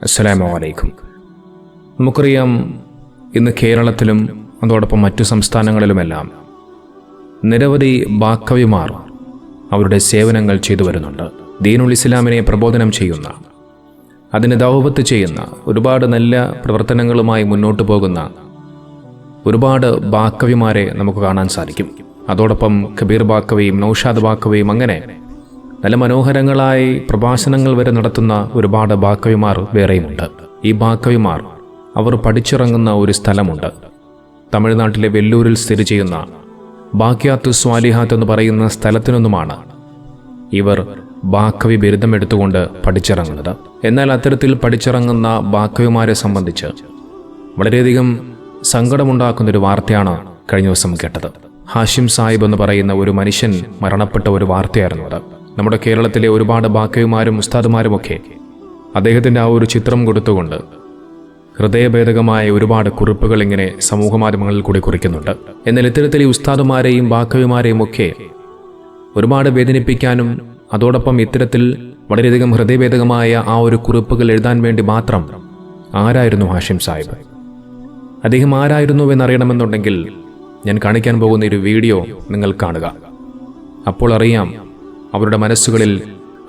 അസ്സലാമു അലൈക്കും. നമുക്കറിയാം, ഇന്ന് കേരളത്തിലും അതോടൊപ്പം മറ്റു സംസ്ഥാനങ്ങളിലുമെല്ലാം നിരവധി ബാക്കവിമാർ അവരുടെ സേവനങ്ങൾ ചെയ്തു വരുന്നുണ്ട്. ദീനുൽ ഇസ്ലാമിനെ പ്രബോധനം ചെയ്യുന്ന, അതിന് ദഅവത്ത് ചെയ്യുന്ന, ഒരുപാട് നല്ല പ്രവർത്തനങ്ങളുമായി മുന്നോട്ട് പോകുന്ന ഒരുപാട് ബാക്കവിമാരെ നമുക്ക് കാണാൻ സാധിക്കും. അതോടൊപ്പം കബീർ ബാക്കവിയും നൗഷാദ് ബാക്കവിയും അങ്ങനെ നല്ല മനോഹരങ്ങളായി പ്രഭാഷണങ്ങൾ വരെ നടത്തുന്ന ഒരുപാട് ബാക്കവിമാർ വേറെയുമുണ്ട്. ഈ ബാക്കവിമാർ അവർ പഠിച്ചിറങ്ങുന്ന ഒരു സ്ഥലമുണ്ട്. തമിഴ്നാട്ടിലെ വെല്ലൂരിൽ സ്ഥിതി ചെയ്യുന്ന ബാക്കിയാത്ത് സ്വാലിഹാത്ത് എന്ന് പറയുന്ന സ്ഥലത്തിനൊന്നുമാണ് ഇവർ ബാക്കവി ബിരുദം എടുത്തുകൊണ്ട് പഠിച്ചിറങ്ങുന്നത്. എന്നാൽ അത്തരത്തിൽ പഠിച്ചിറങ്ങുന്ന ബാക്കവിമാരെ സംബന്ധിച്ച് വളരെയധികം സങ്കടമുണ്ടാക്കുന്നൊരു വാർത്തയാണ് കഴിഞ്ഞ ദിവസം കേട്ടത്. ഹാഷിം സാഹിബ് എന്ന് പറയുന്ന ഒരു മനുഷ്യൻ മരണപ്പെട്ട ഒരു വാർത്തയായിരുന്നു അത്. നമ്മുടെ കേരളത്തിലെ ഒരുപാട് ബാക്കവിമാരും ഉസ്താദുമാരുമൊക്കെ അദ്ദേഹത്തിൻ്റെ ആ ഒരു ചിത്രം കൊടുത്തുകൊണ്ട് ഹൃദയഭേദകമായ ഒരുപാട് കുറിപ്പുകൾ ഇങ്ങനെ സമൂഹ മാധ്യമങ്ങളിൽ കൂടി കുറിക്കുന്നുണ്ട്. എന്നാൽ ഇത്തരത്തിൽ ഈ ഉസ്താദുമാരെയും ബാക്കവിമാരെയും ഒക്കെ ഒരുപാട് വേദനിപ്പിക്കാനും അതോടൊപ്പം ഇത്തരത്തിൽ വളരെയധികം ഹൃദയഭേദകമായ ആ ഒരു കുറിപ്പുകൾ എഴുതാൻ വേണ്ടി മാത്രം ആരായിരുന്നു ഹാഷിം സാഹിബ്? അദ്ദേഹം ആരായിരുന്നു എന്നറിയണമെന്നുണ്ടെങ്കിൽ ഞാൻ കാണിക്കാൻ പോകുന്ന ഒരു വീഡിയോ നിങ്ങൾ കാണുക. അപ്പോൾ അറിയാം അവരുടെ മനസ്സുകളിൽ,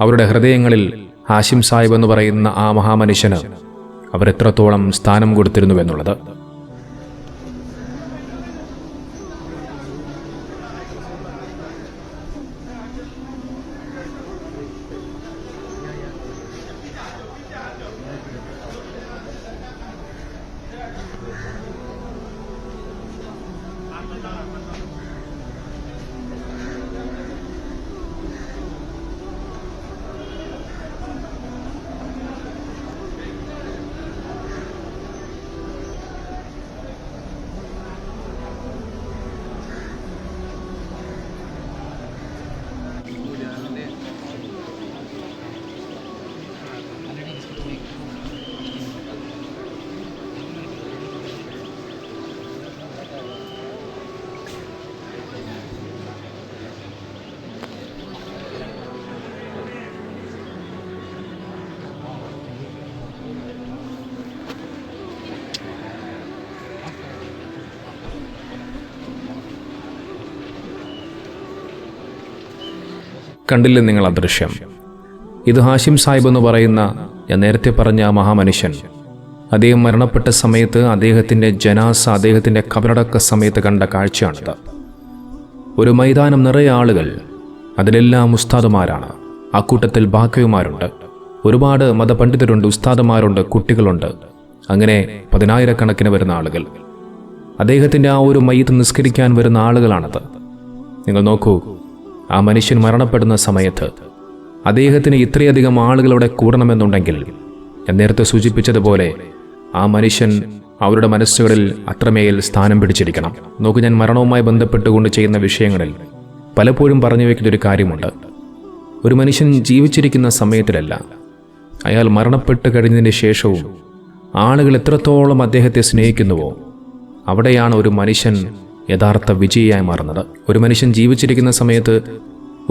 അവരുടെ ഹൃദയങ്ങളിൽ ഹാഷിം സാഹിബ് എന്ന് പറയുന്ന ആ മഹാമനുഷ്യന് അവരെത്രത്തോളം സ്ഥാനം കൊടുത്തിരുന്നുവെന്നുള്ളത്. കണ്ടില്ലേ നിങ്ങൾ ആ ദൃശ്യം? ഇത് ഹാഷിം സാഹിബ് എന്ന് പറയുന്ന, ഞാൻ നേരത്തെ പറഞ്ഞ ആ മഹാമനുഷ്യൻ, അദ്ദേഹം മരണപ്പെട്ട സമയത്ത് അദ്ദേഹത്തിൻ്റെ ജനാസ, അദ്ദേഹത്തിൻ്റെ കബറടക്ക സമയത്ത് കണ്ട കാഴ്ചയാണിത്. ഒരു മൈതാനം നിറയെ ആളുകൾ, അതിലെല്ലാം ഉസ്താദുമാരാണ്. ആ കൂട്ടത്തിൽ ബാക്കവിമാരുണ്ട്, ഒരുപാട് മതപണ്ഡിതരുണ്ട്, ഉസ്താദുമാരുണ്ട്, കുട്ടികളുണ്ട്. അങ്ങനെ പതിനായിരക്കണക്കിന് വരുന്ന ആളുകൾ, അദ്ദേഹത്തിൻ്റെ ആ ഒരു മയ്യിത്ത് നിസ്കരിക്കാൻ വരുന്ന ആളുകളാണത്. നിങ്ങൾ നോക്കൂ, ആ മനുഷ്യൻ മരണപ്പെടുന്ന സമയത്ത് അദ്ദേഹത്തിന് ഇത്രയധികം ആളുകളവിടെ കൂടണമെന്നുണ്ടെങ്കിൽ, ഞാൻ നേരത്തെ സൂചിപ്പിച്ചതുപോലെ ആ മനുഷ്യൻ അവരുടെ മനസ്സുകളിൽ അത്രമേൽ സ്ഥാനം പിടിച്ചിരിക്കണം. നോക്കൂ, ഞാൻ മരണവുമായി ബന്ധപ്പെട്ടുകൊണ്ട് ചെയ്യുന്ന വിഷയങ്ങളിൽ പലപ്പോഴും പറഞ്ഞു വയ്ക്കുന്നൊരു കാര്യമുണ്ട്. ഒരു മനുഷ്യൻ ജീവിച്ചിരിക്കുന്ന സമയത്തിലല്ല, അയാൾ മരണപ്പെട്ട് കഴിഞ്ഞതിന് ശേഷവും ആളുകൾ എത്രത്തോളം അദ്ദേഹത്തെ സ്നേഹിക്കുന്നുവോ അവിടെയാണ് ഒരു മനുഷ്യൻ യഥാർത്ഥ വിജയിയായി മാറുന്നത്. ഒരു മനുഷ്യൻ ജീവിച്ചിരിക്കുന്ന സമയത്ത്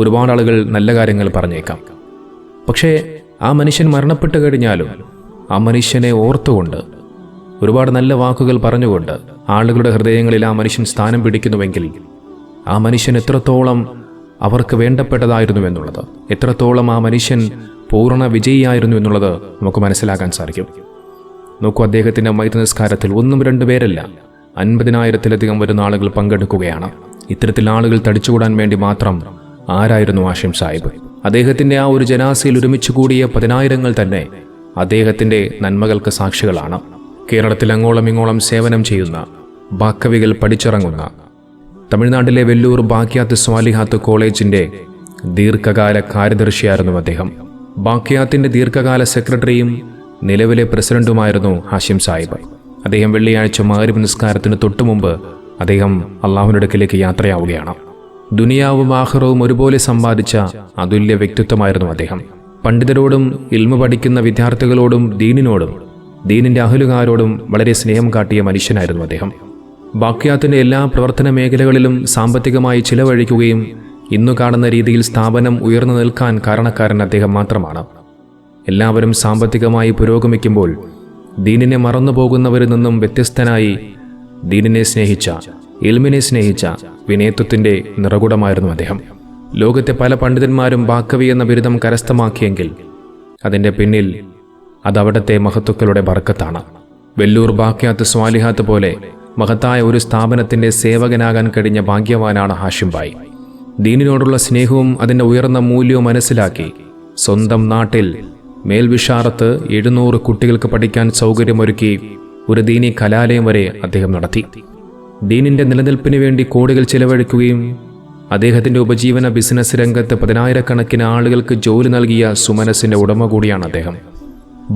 ഒരുപാട് ആളുകൾ നല്ല കാര്യങ്ങൾ പറഞ്ഞേക്കാം, പക്ഷേ ആ മനുഷ്യൻ മരണപ്പെട്ട് കഴിഞ്ഞാലും ആ മനുഷ്യനെ ഓർത്തുകൊണ്ട് ഒരുപാട് നല്ല വാക്കുകൾ പറഞ്ഞുകൊണ്ട് ആളുകളുടെ ഹൃദയങ്ങളിൽ ആ മനുഷ്യൻ സ്ഥാനം പിടിക്കുന്നുവെങ്കിൽ ആ മനുഷ്യൻ എത്രത്തോളം അവർക്ക് വേണ്ടപ്പെട്ടതായിരുന്നു എന്നുള്ളത്, എത്രത്തോളം ആ മനുഷ്യൻ പൂർണ്ണ വിജയിയായിരുന്നു എന്നുള്ളത് നമുക്ക് മനസ്സിലാക്കാൻ സാധിക്കും. നോക്കൂ, അദ്ദേഹത്തിൻ്റെ മയ്യിത്ത് നിസ്കാരത്തിൽ 1-2 പേരല്ല, 50,000-ലധികം വരുന്ന ആളുകൾ പങ്കെടുക്കുകയാണ്. ഇത്തരത്തിൽ ആളുകൾ തടിച്ചുകൂടാൻ വേണ്ടി മാത്രം ആരായിരുന്നു ഹാഷിം സാഹിബ്? അദ്ദേഹത്തിൻ്റെ ആ ഒരു ജനാസയിൽ ഒരുമിച്ച് കൂടിയ 10,000 തന്നെ അദ്ദേഹത്തിൻ്റെ നന്മകൾക്ക് സാക്ഷികളാണ്. കേരളത്തിൽ അങ്ങോളം ഇങ്ങോളം സേവനം ചെയ്യുന്ന ബാക്കവികൾ പഠിച്ചിറങ്ങുന്ന തമിഴ്നാട്ടിലെ വെല്ലൂർ ബാക്കിയാത്ത് സ്വാലിഹാത്ത് കോളേജിൻ്റെ ദീർഘകാല കാര്യദർശിയായിരുന്നു അദ്ദേഹം. ബാക്കിയാത്തിൻ്റെ ദീർഘകാല സെക്രട്ടറിയും നിലവിലെ പ്രസിഡന്റുമായിരുന്നു ഹാഷിം സാഹിബ്. അദ്ദേഹം വെള്ളിയാഴ്ച മഗ്‌രിബ് നിസ്കാരത്തിന് തൊട്ടുമുമ്പ് അദ്ദേഹം അള്ളാഹുവിൻ്റെ അടുക്കിലേക്ക് യാത്രയാവുകയാണ്. ദുനിയാവും ആഖിറവും ഒരുപോലെ സമ്പാദിച്ച അതുല്യ വ്യക്തിത്വമായിരുന്നു അദ്ദേഹം. പണ്ഡിതരോടും ഇൽമു പഠിക്കുന്ന വിദ്യാർത്ഥികളോടും ദീനിനോടും ദീനിൻ്റെ അഹ്ലുകാരോടും വളരെ സ്നേഹം കാട്ടിയ മനുഷ്യനായിരുന്നു അദ്ദേഹം. ബാക്കിയാത്തിൻ്റെ എല്ലാ പ്രവർത്തന മേഖലകളിലും സാമ്പത്തികമായി ചിലവഴിക്കുകയും ഇന്നു കാണുന്ന രീതിയിൽ സ്ഥാപനം ഉയർന്നു നിൽക്കാൻ കാരണക്കാരൻ അദ്ദേഹം മാത്രമാണ്. എല്ലാവരും സാമ്പത്തികമായി പുരോഗമിക്കുമ്പോൾ ദീനിനെ മറന്നുപോകുന്നവരിൽ നിന്നും വ്യത്യസ്തനായി ദീനിനെ സ്നേഹിച്ച, ഇൽമിനെ സ്നേഹിച്ച വിനയത്വത്തിൻ്റെ നിറകുടമായിരുന്നു അദ്ദേഹം. ലോകത്തെ പല പണ്ഡിതന്മാരും ബാക്കവി എന്ന ബിരുദം കരസ്ഥമാക്കിയെങ്കിൽ അതിൻ്റെ പിന്നിൽ അതവിടത്തെ മഹത്തുക്കളുടെ ബർക്കത്താണ്. വെല്ലൂർ ബാക്കിയാത്ത് സ്വാലിഹാത്ത് പോലെ മഹത്തായ ഒരു സ്ഥാപനത്തിൻ്റെ സേവകനാകാൻ കഴിഞ്ഞ ഭാഗ്യവാനാണ് ഹാഷിം ഭായ്. ദീനിനോടുള്ള സ്നേഹവും അതിൻ്റെ ഉയർന്ന മൂല്യവും മനസ്സിലാക്കി സ്വന്തം നാട്ടിൽ മേൽവിഷാറത്ത് 700 കുട്ടികൾക്ക് പഠിക്കാൻ സൗകര്യമൊരുക്കി ഒരു ദീനി കലാലയം വരെ അദ്ദേഹം നടത്തി. ദീനിൻ്റെ നിലനിൽപ്പിന് വേണ്ടി കോടികൾ ചിലവഴിക്കുകയും അദ്ദേഹത്തിൻ്റെ ഉപജീവന ബിസിനസ് രംഗത്ത് 10,000-കണക്കിന് ആളുകൾക്ക് ജോലി നൽകിയ സുമനസിൻ്റെ ഉടമ കൂടിയാണ് അദ്ദേഹം.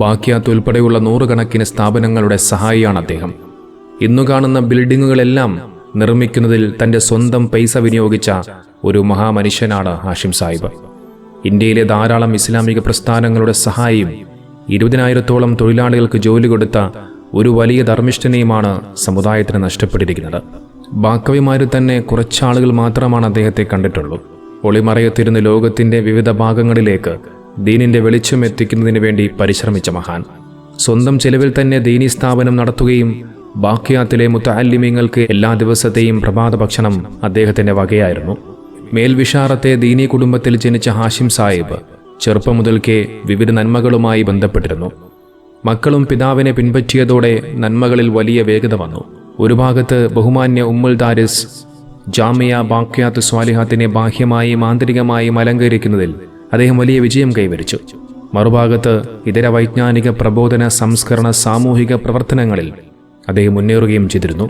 ബാക്കിയാത്ത് ഉൾപ്പെടെയുള്ള 100-കണക്കിന് സ്ഥാപനങ്ങളുടെ സഹായിയാണ് അദ്ദേഹം. ഇന്നു കാണുന്ന ബിൽഡിങ്ങുകളെല്ലാം നിർമ്മിക്കുന്നതിൽ തൻ്റെ സ്വന്തം പൈസ വിനിയോഗിച്ച ഒരു മഹാമനുഷ്യനാണ് ഹാഷിം സാഹിബ്. ഇന്ത്യയിലെ ധാരാളം ഇസ്ലാമിക പ്രസ്ഥാനങ്ങളുടെ സഹായിയും 20,000-ഓളം തൊഴിലാളികൾക്ക് ജോലി കൊടുത്ത ഒരു വലിയ ധർമ്മിഷ്ഠനെയുമാണ് സമുദായത്തിന് നഷ്ടപ്പെട്ടിരിക്കുന്നത്. ബാക്കവിമാരിൽ തന്നെ കുറച്ചാളുകൾ മാത്രമാണ് അദ്ദേഹത്തെ കണ്ടിട്ടുള്ളൂ. ഒളിമറയത്തിരുന്ന് ലോകത്തിൻ്റെ വിവിധ ഭാഗങ്ങളിലേക്ക് ദീനിൻ്റെ വെളിച്ചം എത്തിക്കുന്നതിന് വേണ്ടി പരിശ്രമിച്ച മഹാൻ. സ്വന്തം ചെലവിൽ തന്നെ ദീനി സ്ഥാപനം നടത്തുകയും ബാക്കിയാത്തിലെ മുത്തഅല്ലിമീങ്ങൾക്ക് എല്ലാ ദിവസത്തെയും പ്രഭാത ഭക്ഷണം അദ്ദേഹത്തിൻ്റെ വകയായിരുന്നു. മേൽവിഷാറത്തെ ദീനി കുടുംബത്തിൽ ജനിച്ച ഹാഷിം സാഹിബ് ചെറുപ്പം മുതൽക്കേ വിവിധ നന്മകളുമായി ബന്ധപ്പെട്ടിരുന്നു. മക്കളും പിതാവിനെ പിൻപറ്റിയതോടെ നന്മകളിൽ വലിയ വേഗത വന്നു. ഒരു ഭാഗത്ത് ബഹുമാന്യ ഉമ്മുൽ ദാരിസ് ജാമിയ ബാക്കിയാത്ത് സ്വാലിഹാത്തിനെ ബാഹ്യമായും ആന്തരികമായും അലങ്കരിക്കുന്നതിൽ അദ്ദേഹം വലിയ വിജയം കൈവരിച്ചു. മറുഭാഗത്ത് ഇതര വൈജ്ഞാനിക പ്രബോധന, സംസ്കരണ, സാമൂഹിക പ്രവർത്തനങ്ങളിൽ അദ്ദേഹം മുന്നേറുകയും ചെയ്തിരുന്നു.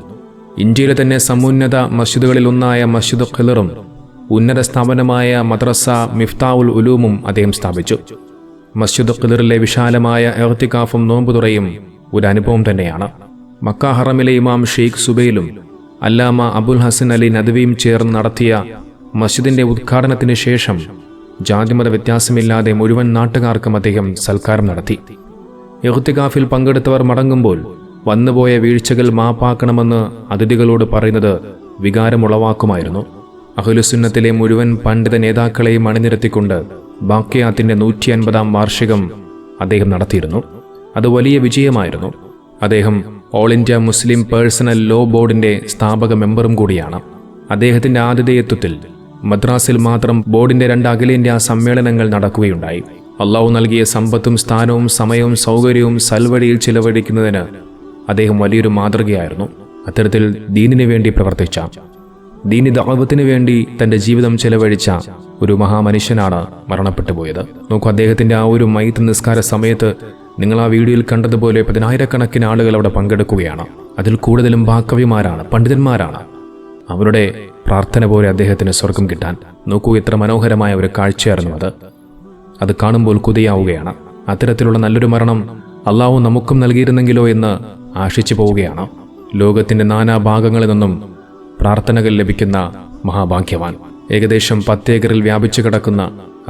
ഇന്ത്യയിലെ തന്നെ സമുന്നത മസ്ജിദുകളിൽ ഒന്നായ മസ്ജിദ് ഖിലറും ഉന്നത സ്ഥാപനമായ മദ്രസ മിഫ്താഉൽ ഉലൂമും അദ്ദേഹം സ്ഥാപിച്ചു. മസ്ജിദ് ഖിലറിലെ വിശാലമായ ഇഅ്തികാഫും നോമ്പുതുറയും ഒരു അനുഭവം തന്നെയാണ്. മക്ക ഹറമിലെ ഇമാം ഷെയ്ഖ് സുബൈലും അല്ലാമ അബുൽ ഹസൻ അലി നദ്വിയും ചേർന്ന് നടത്തിയ മസ്ജിദിൻ്റെ ഉദ്ഘാടനത്തിന് ശേഷം ജാതിമത വ്യത്യാസമില്ലാതെ മുഴുവൻ നാട്ടുകാർക്കും അദ്ദേഹം സൽക്കാരം നടത്തി. ഇഅ്തികാഫിൽ പങ്കെടുത്തവർ മടങ്ങുമ്പോൾ വന്നുപോയ വീഴ്ചകൾ മാപ്പാക്കണമെന്ന് അതിഥികളോട് പറയുന്നത് വികാരമുളവാക്കുമായിരുന്നു. അഹ്ലുസുന്നത്തിലെ മുഴുവൻ പണ്ഡിത നേതാക്കളെയും അണിനിരത്തിക്കൊണ്ട് ബാക്കിയാത്തിൻ്റെ 150-ാം വാർഷികം അദ്ദേഹം നടത്തിയിരുന്നു. അത് വലിയ വിജയമായിരുന്നു. അദ്ദേഹം all India Muslim personal law ബോർഡിൻ്റെ സ്ഥാപക മെമ്പറും കൂടിയാണ്. അദ്ദേഹത്തിൻ്റെ ആതിഥേയത്വത്തിൽ മദ്രാസിൽ മാത്രം ബോർഡിൻ്റെ 2 അഖിലേന്ത്യാ സമ്മേളനങ്ങൾ നടക്കുകയുണ്ടായി. അള്ളാഹു നൽകിയ സമ്പത്തും സ്ഥാനവും സമയവും സൗകര്യവും സൽവഴിയിൽ ചിലവഴിക്കുന്നതിന് അദ്ദേഹം വലിയൊരു മാതൃകയായിരുന്നു. അത്തരത്തിൽ ദീനിനു വേണ്ടി പ്രവർത്തിച്ച, ദീനി ദഅവത്തിന് വേണ്ടി തൻ്റെ ജീവിതം ചെലവഴിച്ച ഒരു മഹാമനുഷ്യനാണ് മരണപ്പെട്ടു പോയത്. നോക്കൂ, അദ്ദേഹത്തിൻ്റെ ആ ഒരു മയ്യിത്ത് നിസ്കാര സമയത്ത് നിങ്ങൾ ആ വീഡിയോയിൽ കണ്ടതുപോലെ 10,000-കണക്കിന് ആളുകൾ അവിടെ പങ്കെടുക്കുകയാണ്. അതിൽ കൂടുതലും ബാക്കവിമാരാണ്, പണ്ഡിതന്മാരാണ്. അവരുടെ പ്രാർത്ഥന പോലെ അദ്ദേഹത്തിന് സ്വർഗം കിട്ടാൻ. നോക്കൂ, എത്ര മനോഹരമായ ഒരു കാഴ്ചയായിരുന്നു അത്. അത് കാണുമ്പോൾ കൊതിയാവുകയാണ്. അത്തരത്തിലുള്ള നല്ലൊരു മരണം അള്ളാഹു നമുക്കും നൽകിയിരുന്നെങ്കിലോ എന്ന് ആശിച്ചു പോവുകയാണ്. ലോകത്തിൻ്റെ നാനാഭാഗങ്ങളിൽ നിന്നും പ്രാർത്ഥനകൾ ലഭിക്കുന്ന മഹാഭാഗ്യവാൻ. ഏകദേശം 10 ഏക്കറിൽ വ്യാപിച്ചു കിടക്കുന്ന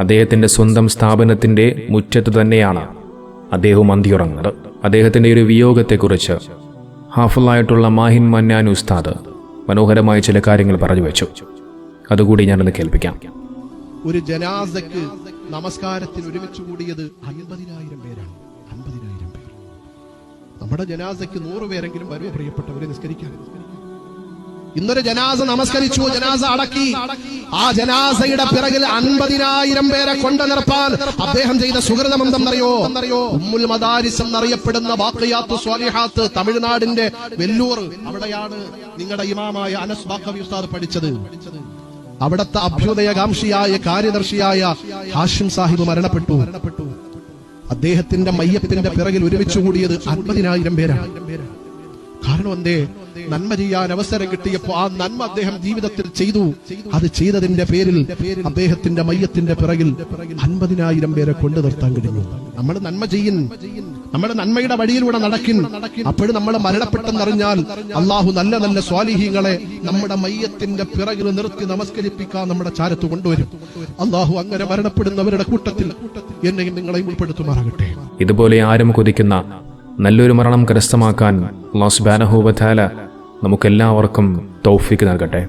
അദ്ദേഹത്തിൻ്റെ സ്വന്തം സ്ഥാപനത്തിൻ്റെ മുറ്റത്ത് തന്നെയാണ് അദ്ദേഹവും അന്തിയുറങ്ങുന്നത്. അദ്ദേഹത്തിൻ്റെ ഒരു വിയോഗത്തെക്കുറിച്ച് ഹാഫിളായിട്ടുള്ള മാഹിൻ മന്നാൻ ഉസ്താദ് മനോഹരമായ ചില കാര്യങ്ങൾ പറഞ്ഞു വെച്ചു. അതുകൂടി ഞാനൊന്ന് കേൾപ്പിക്കാം. ഒരു ജനാസയ്ക്ക് നമസ്കാരത്തിന് ഒരുമിച്ച് കൂടിയത് 50,000 പേരാണ്. 50,000 പേർ. നമ്മുടെ ജനാസയ്ക്ക് 100 പേരെങ്കിലും വരും പ്രിയപ്പെട്ടവരെ നിസ്കരിക്കാൻ. ഇന്നൊരു ജനാസ നമസ്കരിച്ചു, ജനാസ അടക്കി. ആ ജനാസയുടെ പിറകിൽ 50,000 പേരെ കൊണ്ടു നിർപ്പാൻ അദ്ദേഹം ചെയ്ത സുഹൃതം എന്തെന്നറിയോ? ഉമ്മുൽ മദാരിസ് എന്നറിയപ്പെടുന്ന ബാഖിയാത്തു സ്വാലിഹാത്ത് തമിഴ്നാടിന്റെ വെല്ലൂർ, അവിടെയാണ് നിങ്ങളുടെ ഇമാമായ അനസ് ബാഖവി ഉസ്താദ് പഠിച്ചത്. അവിടത്തെ അഭ്യുദയകാംക്ഷിയായ കാര്യദർശിയായ ഹാഷിം സാഹിബ് മരണപ്പെട്ടു. അദ്ദേഹത്തിന്റെ മയ്യത്തിന്റെ പിറകിൽ ഒരുമിച്ച് കൂടിയത് 50,000 പേരാണ്. കാരണം എന്തേ? നന്മ ചെയ്യാൻ അവസരം കിട്ടിയപ്പോ ആ നന്മ അദ്ദേഹം ജീവിതത്തിൽ ചെയ്തു. അത് ചെയ്തതിന്റെ പേരിൽ അദ്ദേഹത്തിന്റെ മയ്യത്തിന്റെ പിറകിൽ 50,000 പേരെ കൊണ്ടു നിർത്താൻ കഴിഞ്ഞു. നമ്മൾ നന്മ ചെയ്യും, നമ്മൾ നന്മയുടെ വഴിയിലൂടെ നടക്കും. അപ്പോഴും നമ്മൾ മരണപ്പെട്ടെന്നറിഞ്ഞാൽ അള്ളാഹു നല്ല നല്ല സ്വാലിഹീങ്ങളെ നമ്മുടെ മയ്യത്തിന്റെ പിറകിൽ നിർത്തി നമസ്കരിപ്പിക്കാൻ നമ്മുടെ ചാരത്ത് കൊണ്ടുവരും. അള്ളാഹു അങ്ങനെ മരണപ്പെടുന്നവരുടെ കൂട്ടത്തിൽ എന്നെയും നിങ്ങളെയും ഉൾപ്പെടുത്തുമാറാകട്ടെ. ഇതുപോലെ ആരും കൊതിക്കുന്ന നല്ലൊരു മരണം കരസ്ഥമാക്കാൻ അല്ലാഹു സുബ്ഹാനഹു വ തആല നമുക്കെല്ലാവർക്കും തൗഫീഖ് നൽകട്ടെ.